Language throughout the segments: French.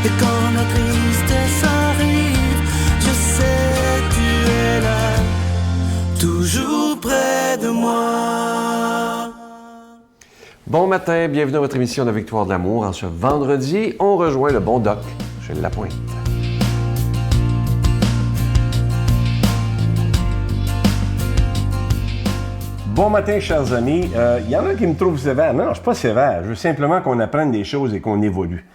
Et quand la tristesse arrive, je sais tu es là, toujours près de moi. Bon matin, bienvenue à votre émission de Victoire de l'amour. En ce vendredi, on rejoint le bon Doc, Gilles Lapointe. Bon matin, chers amis. Il y en a qui me trouvent sévère. Non, je ne suis pas sévère. Je veux simplement qu'on apprenne des choses et qu'on évolue.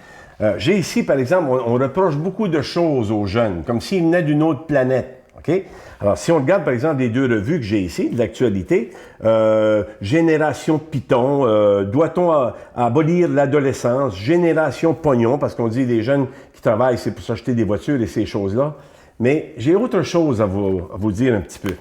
J'ai ici, par exemple, on reproche beaucoup de choses aux jeunes, comme s'ils venaient d'une autre planète. OK? Alors, si on regarde, par exemple, les deux revues que j'ai ici, de l'actualité, Génération Python, doit-on abolir l'adolescence? Génération Pognon, parce qu'on dit les jeunes qui travaillent, c'est pour s'acheter des voitures et ces choses-là. Mais j'ai autre chose à vous dire un petit peu.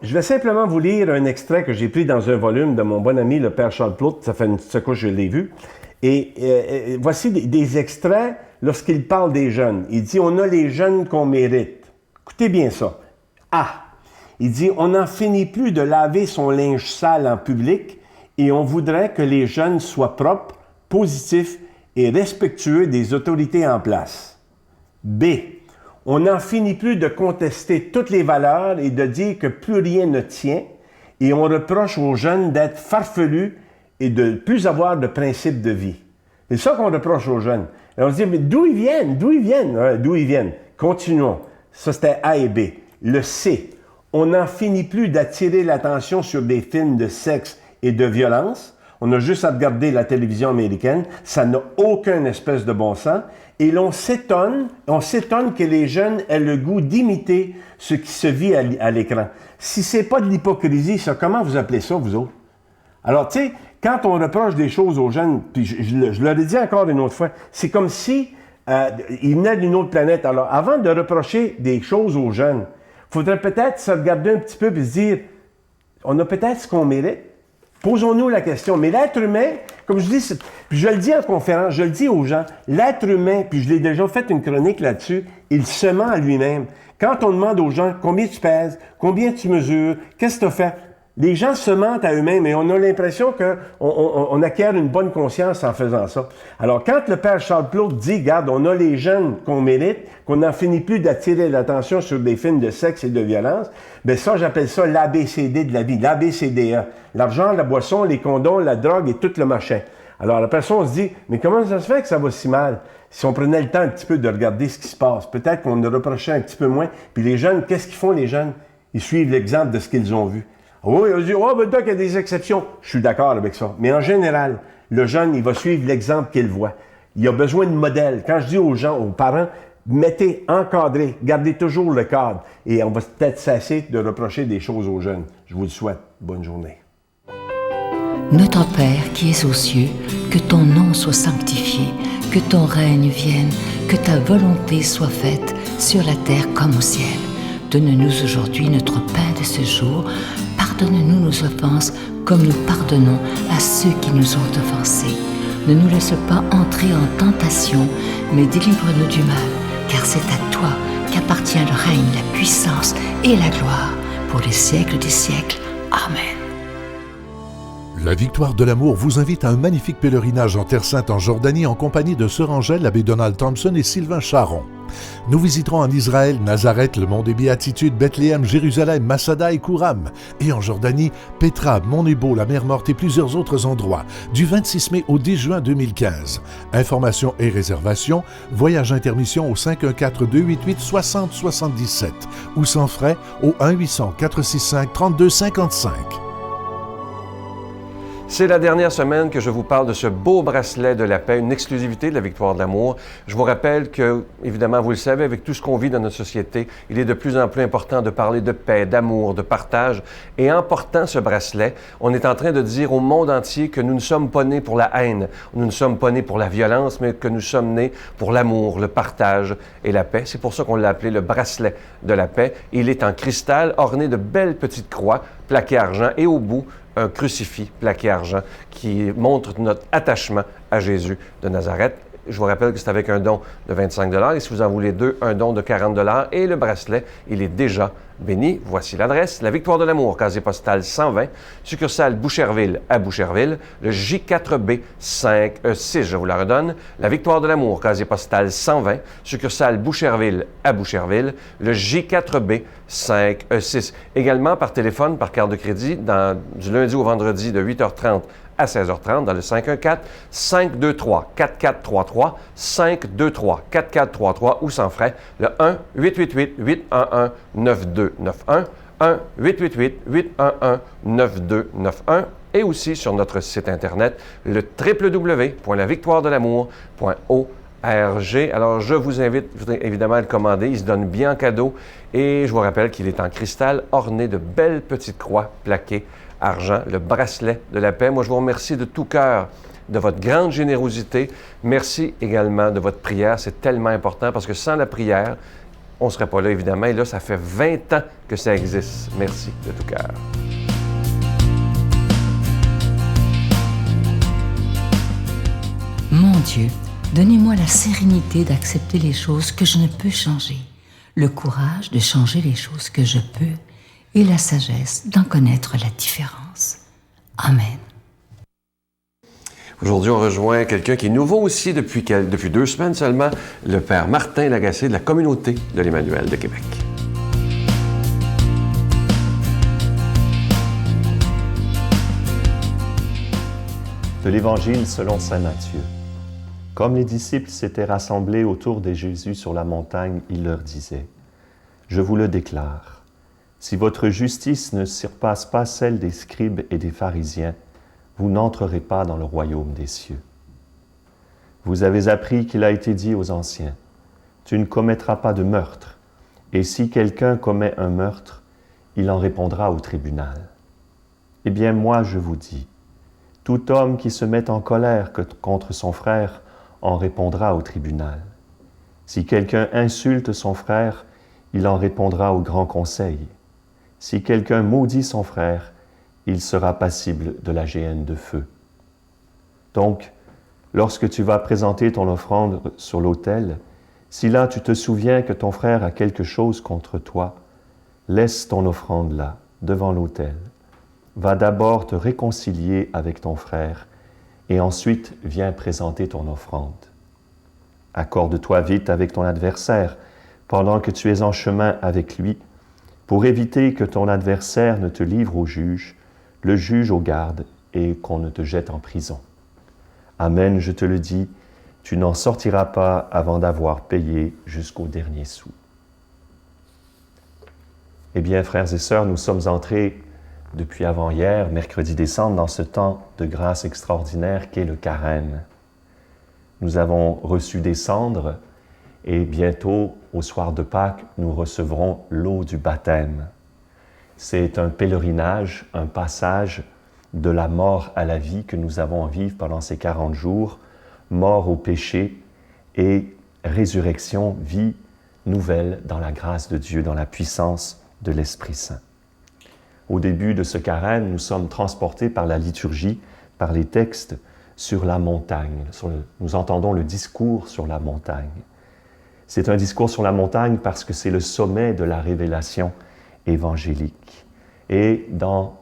Je vais simplement vous lire un extrait que j'ai pris dans un volume de mon bon ami, le père Charles Plourde. Ça fait une petite secousse que je l'ai vu. Et voici des extraits lorsqu'il parle des jeunes. Il dit « On a les jeunes qu'on mérite ». Écoutez bien ça. Il dit « On n'en finit plus de laver son linge sale en public et on voudrait que les jeunes soient propres, positifs et respectueux des autorités en place. » B. On n'en finit plus de contester toutes les valeurs et de dire que plus rien ne tient, et on reproche aux jeunes d'être farfelus et de ne plus avoir de principe de vie. C'est ça qu'on reproche aux jeunes. Et on se dit, mais d'où ils viennent? D'où ils viennent? D'où ils viennent? Continuons. Ça, c'était A et B. Le C. On n'en finit plus d'attirer l'attention sur des films de sexe et de violence. On a juste à regarder la télévision américaine. Ça n'a aucun espèce de bon sens. Et on s'étonne que les jeunes aient le goût d'imiter ce qui se vit à l'écran. Si c'est pas de l'hypocrisie, ça, comment vous appelez ça, vous autres? Alors, tu sais, quand on reproche des choses aux jeunes, puis je leur ai dit encore une autre fois, c'est comme si ils venaient d'une autre planète. Alors, avant de reprocher des choses aux jeunes, il faudrait peut-être se regarder un petit peu et se dire, on a peut-être ce qu'on mérite. Posons-nous la question. Mais l'être humain, comme je dis, puis je le dis en conférence, je le dis aux gens, l'être humain, puis je l'ai déjà fait une chronique là-dessus, il se ment à lui-même. Quand on demande aux gens combien tu pèses, combien tu mesures, qu'est-ce que tu as fait, les gens se mentent à eux-mêmes et on a l'impression qu'on acquiert une bonne conscience en faisant ça. Alors, quand le père Charles Plourde dit, regarde, on a les jeunes qu'on mérite, qu'on n'en finit plus d'attirer l'attention sur des films de sexe et de violence, bien ça, j'appelle ça l'ABCD de la vie, l'ABCDA. L'argent, la boisson, les condoms, la drogue et tout le machin. Alors, la personne se dit, mais comment ça se fait que ça va si mal? Si on prenait le temps un petit peu de regarder ce qui se passe, peut-être qu'on le reprochait un petit peu moins. Puis les jeunes, qu'est-ce qu'ils font les jeunes? Ils suivent l'exemple de ce qu'ils ont vu. Oui, on dit, ben Doc, il y a des exceptions. Je suis d'accord avec ça. Mais en général, le jeune, il va suivre l'exemple qu'il voit. Il a besoin de modèles. Quand je dis aux gens, aux parents, mettez, encadrez, gardez toujours le cadre. Et on va peut-être cesser de reprocher des choses aux jeunes. Je vous le souhaite. Bonne journée. Notre Père qui es aux cieux, que ton nom soit sanctifié, que ton règne vienne, que ta volonté soit faite sur la terre comme au ciel. Donne-nous aujourd'hui notre pain de ce jour. Pardonne-nous nos offenses comme nous pardonnons à ceux qui nous ont offensés. Ne nous laisse pas entrer en tentation, mais délivre-nous du mal, car c'est à toi qu'appartient le règne, la puissance et la gloire pour les siècles des siècles. Amen. La Victoire de l'amour vous invite à un magnifique pèlerinage en Terre Sainte en Jordanie en compagnie de Sœur Angèle, l'abbé Donald Thompson et Sylvain Charon. Nous visiterons en Israël, Nazareth, le mont des Béatitudes, Bethléem, Jérusalem, Masada et Kouram. Et en Jordanie, Petra, Mont Nebo, la mer Morte et plusieurs autres endroits, du 26 mai au 10 juin 2015. Informations et réservations, voyage intermission au 514-288-6077 ou sans frais au 1-800-465-3255. C'est la dernière semaine que je vous parle de ce beau bracelet de la paix, une exclusivité de la Victoire de l'amour. Je vous rappelle que, évidemment, vous le savez, avec tout ce qu'on vit dans notre société, il est de plus en plus important de parler de paix, d'amour, de partage. Et en portant ce bracelet, on est en train de dire au monde entier que nous ne sommes pas nés pour la haine, nous ne sommes pas nés pour la violence, mais que nous sommes nés pour l'amour, le partage et la paix. C'est pour ça qu'on l'a appelé le bracelet de la paix. Il est en cristal, orné de belles petites croix, plaquées argent, et au bout, un crucifix plaqué argent qui montre notre attachement à Jésus de Nazareth. Je vous rappelle que c'est avec un don de 25 $ et si vous en voulez 2, un don de 40 $ et le bracelet, il est déjà béni. Voici l'adresse. La Victoire de l'Amour, casier postal 120, succursale Boucherville à Boucherville, le J4B 5E6, je vous la redonne. La Victoire de l'Amour, casier postal 120, succursale Boucherville à Boucherville, le J4B 5E6. Également par téléphone, par carte de crédit, du lundi au vendredi de 8h30 à 16h30 dans le 514-523-4433, 523-4433 ou sans frais, le 1-888-811-9291, 1-888-811-9291 et aussi sur notre site Internet, le www.lavictoiredelamour.org. Alors, je vous invite évidemment à le commander. Il se donne bien en cadeau et je vous rappelle qu'il est en cristal orné de belles petites croix plaquées argent, le bracelet de la paix. Moi, je vous remercie de tout cœur de votre grande générosité. Merci également de votre prière. C'est tellement important parce que sans la prière, on ne serait pas là, évidemment. Et là, ça fait 20 ans que ça existe. Merci de tout cœur. Mon Dieu, donnez-moi la sérénité d'accepter les choses que je ne peux changer, le courage de changer les choses que je peux et la sagesse d'en connaître la différence. Amen. Aujourd'hui, on rejoint quelqu'un qui est nouveau aussi depuis 2 semaines seulement, le Père Martin Lagacé de la communauté de l'Emmanuel de Québec. De l'Évangile selon saint Matthieu. Comme les disciples s'étaient rassemblés autour de Jésus sur la montagne, il leur disait : « Je vous le déclare, si votre justice ne surpasse pas celle des scribes et des pharisiens, vous n'entrerez pas dans le royaume des cieux. Vous avez appris qu'il a été dit aux anciens : tu ne commettras pas de meurtre, et si quelqu'un commet un meurtre, il en répondra au tribunal. Eh bien, moi, je vous dis, tout homme qui se met en colère contre son frère en répondra au tribunal. Si quelqu'un insulte son frère, il en répondra au grand conseil. Si quelqu'un maudit son frère, il sera passible de la géhenne de feu. Donc, lorsque tu vas présenter ton offrande sur l'autel, si là tu te souviens que ton frère a quelque chose contre toi, laisse ton offrande là, devant l'autel. Va d'abord te réconcilier avec ton frère et ensuite viens présenter ton offrande. Accorde-toi vite avec ton adversaire pendant que tu es en chemin avec lui, pour éviter que ton adversaire ne te livre au juge, le juge aux gardes et qu'on ne te jette en prison. Amen, je te le dis, tu n'en sortiras pas avant d'avoir payé jusqu'au dernier sou. Eh bien, frères et sœurs, nous sommes entrés depuis avant-hier, mercredi décembre, dans ce temps de grâce extraordinaire qu'est le carême. Nous avons reçu des cendres et bientôt, au soir de Pâques, nous recevrons l'eau du baptême. C'est un pèlerinage, un passage de la mort à la vie que nous avons à vivre pendant ces 40 jours, mort au péché et résurrection, vie nouvelle dans la grâce de Dieu, dans la puissance de l'Esprit Saint. Au début de ce carême, nous sommes transportés par la liturgie, par les textes sur la montagne. Nous entendons le discours sur la montagne. C'est un discours sur la montagne parce que c'est le sommet de la révélation évangélique. Et dans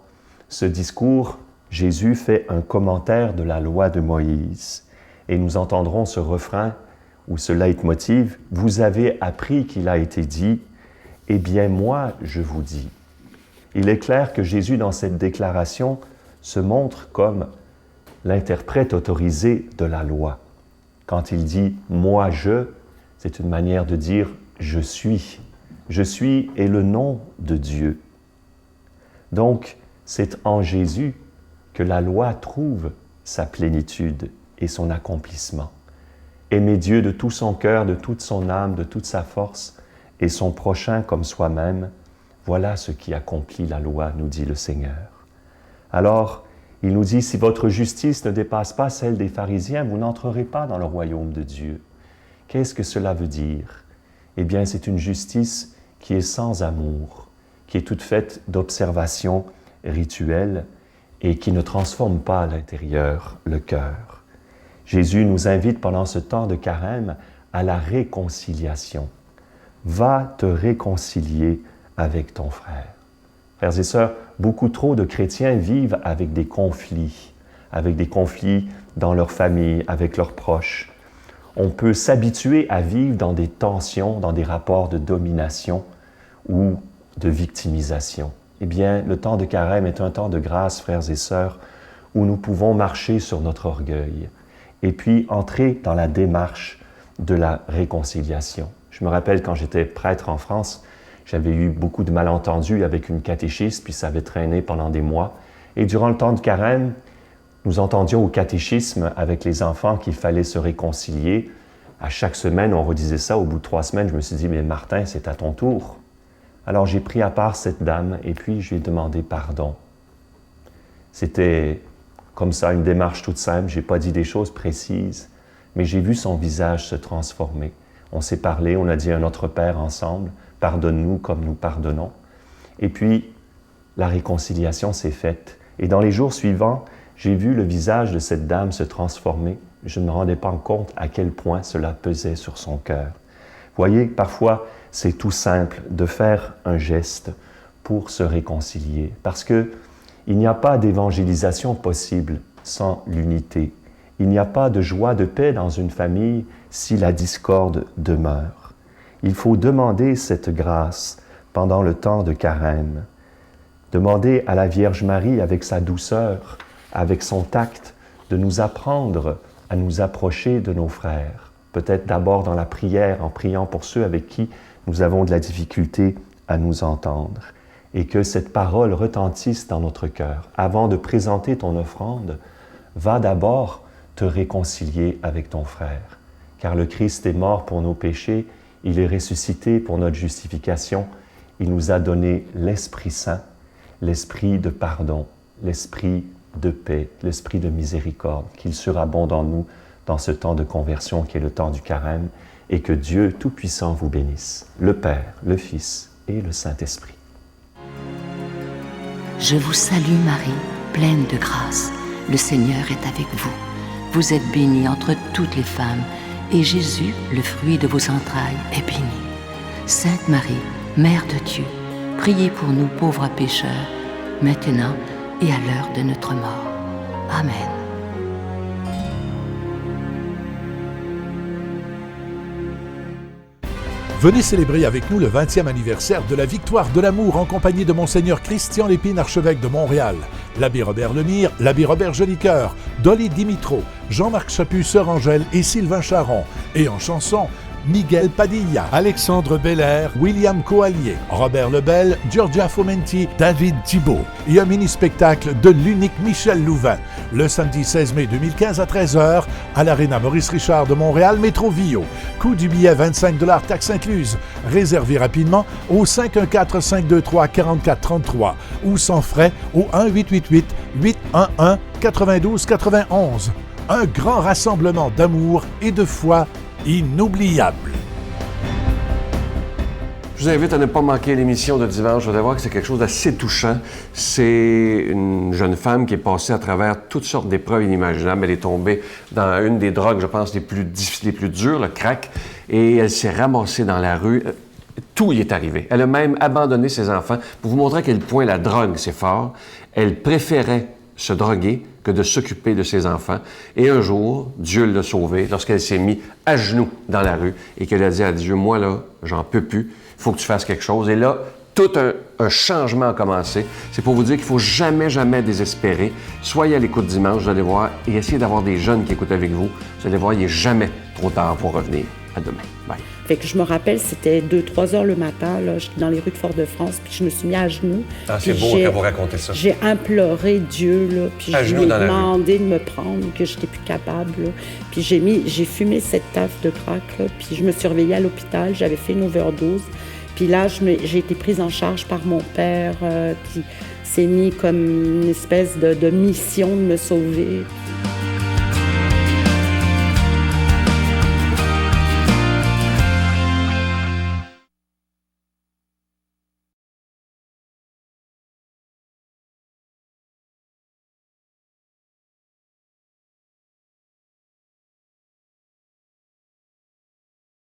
ce discours, Jésus fait un commentaire de la loi de Moïse. Et nous entendrons ce refrain ou ce leitmotiv : « Vous avez appris qu'il a été dit, eh bien moi je vous dis ». Il est clair que Jésus, dans cette déclaration, se montre comme l'interprète autorisé de la loi. Quand il dit « moi je », c'est une manière de dire « je suis ». Je suis est le nom de Dieu. Donc, c'est en Jésus que la loi trouve sa plénitude et son accomplissement. Aimer Dieu de tout son cœur, de toute son âme, de toute sa force, et son prochain comme soi-même, voilà ce qui accomplit la loi, nous dit le Seigneur. Alors, il nous dit, si votre justice ne dépasse pas celle des pharisiens, vous n'entrerez pas dans le royaume de Dieu. Qu'est-ce que cela veut dire? Eh bien, c'est une justice qui est sans amour, qui est toute faite d'observations rituelles et qui ne transforme pas à l'intérieur le cœur. Jésus nous invite pendant ce temps de carême à la réconciliation. Va te réconcilier avec ton frère. Frères et sœurs, beaucoup trop de chrétiens vivent avec des conflits dans leur famille, avec leurs proches. On peut s'habituer à vivre dans des tensions, dans des rapports de domination ou de victimisation. Eh bien, le temps de carême est un temps de grâce, frères et sœurs, où nous pouvons marcher sur notre orgueil et puis entrer dans la démarche de la réconciliation. Je me rappelle quand j'étais prêtre en France, j'avais eu beaucoup de malentendus avec une catéchiste, puis ça avait traîné pendant des mois. Et durant le temps de carême, nous entendions au catéchisme avec les enfants qu'il fallait se réconcilier. À chaque semaine, on redisait ça. Au bout de 3 semaines, je me suis dit, mais Martin, c'est à ton tour. Alors j'ai pris à part cette dame et puis je lui ai demandé pardon. C'était comme ça, une démarche toute simple. Je n'ai pas dit des choses précises, mais j'ai vu son visage se transformer. On s'est parlé, on a dit à notre Père ensemble, « Pardonne-nous comme nous pardonnons ». Et puis, la réconciliation s'est faite. Et dans les jours suivants, j'ai vu le visage de cette dame se transformer. Je ne me rendais pas compte à quel point cela pesait sur son cœur. Voyez, parfois, c'est tout simple de faire un geste pour se réconcilier, parce qu'il n'y a pas d'évangélisation possible sans l'unité. Il n'y a pas de joie, de paix dans une famille si la discorde demeure. Il faut demander cette grâce pendant le temps de carême. Demander à la Vierge Marie, avec sa douceur, avec son tact, de nous apprendre à nous approcher de nos frères. Peut-être d'abord dans la prière, en priant pour ceux avec qui nous avons de la difficulté à nous entendre. Et que cette parole retentisse dans notre cœur. Avant de présenter ton offrande, va d'abord te réconcilier avec ton frère. Car le Christ est mort pour nos péchés, il est ressuscité pour notre justification. Il nous a donné l'Esprit Saint, l'Esprit de pardon, l'Esprit de paix, l'Esprit de miséricorde, qu'il surabonde en nous dans ce temps de conversion qui est le temps du carême, et que Dieu Tout-Puissant vous bénisse, le Père, le Fils et le Saint-Esprit. Je vous salue Marie, pleine de grâce. Le Seigneur est avec vous. Vous êtes bénie entre toutes les femmes, et Jésus, le fruit de vos entrailles, est béni. Sainte Marie, Mère de Dieu, priez pour nous pauvres pécheurs, maintenant et à l'heure de notre mort. Amen. Venez célébrer avec nous le 20e anniversaire de la Victoire de l'amour en compagnie de Monseigneur Christian Lépine, archevêque de Montréal, l'abbé Robert Lemire, l'abbé Robert Jolicoeur, Dolly Dimitro, Jean-Marc Chaput, Sœur Angèle et Sylvain Charon. Et en chanson, Miguel Padilla, Alexandre Belair, William Coallier, Robert Lebel, Giorgia Fomenti, David Thibault. Et un mini-spectacle de l'unique Michel Louvain, le samedi 16 mai 2015 à 13h à l'Arena Maurice Richard de Montréal, Métro Vio. Coût du billet 25 $, taxes incluses. Réservez rapidement au 514-523-4433 ou sans frais au 1-888-811-9291. Un grand rassemblement d'amour et de foi inoubliable. Je vous invite à ne pas manquer l'émission de dimanche. Vous allez voir que c'est quelque chose d'assez touchant. C'est une jeune femme qui est passée à travers toutes sortes d'épreuves inimaginables. Elle est tombée dans une des drogues, je pense, les plus difficiles, les plus dures, le crack, et elle s'est ramassée dans la rue. Tout y est arrivé. Elle a même abandonné ses enfants. Pour vous montrer à quel point la drogue, c'est fort, elle préférait se droguer que de s'occuper de ses enfants. Et un jour, Dieu l'a sauvée lorsqu'elle s'est mise à genoux dans la rue et qu'elle a dit à Dieu, moi là, j'en peux plus, il faut que tu fasses quelque chose. Et là, tout un changement a commencé. C'est pour vous dire qu'il ne faut jamais, jamais désespérer. Soyez à l'écoute dimanche, vous allez voir, et essayez d'avoir des jeunes qui écoutent avec vous. Vous allez voir, il n'est jamais trop tard pour revenir. À demain. Bye. Fait que je me rappelle, c'était 2-3 heures le matin, là, j'étais dans les rues de Fort-de-France, puis je me suis mis à genoux. Ah, c'est beau quand vous racontez ça. J'ai imploré Dieu, là, puis à je lui ai demandé de me prendre, que je n'étais plus capable. Là. Puis j'ai fumé cette taffe de crack, là, puis je me suis réveillée à l'hôpital, j'avais fait une overdose. Puis là, j'ai été prise en charge par mon père, puis c'est mis comme une espèce de mission de me sauver.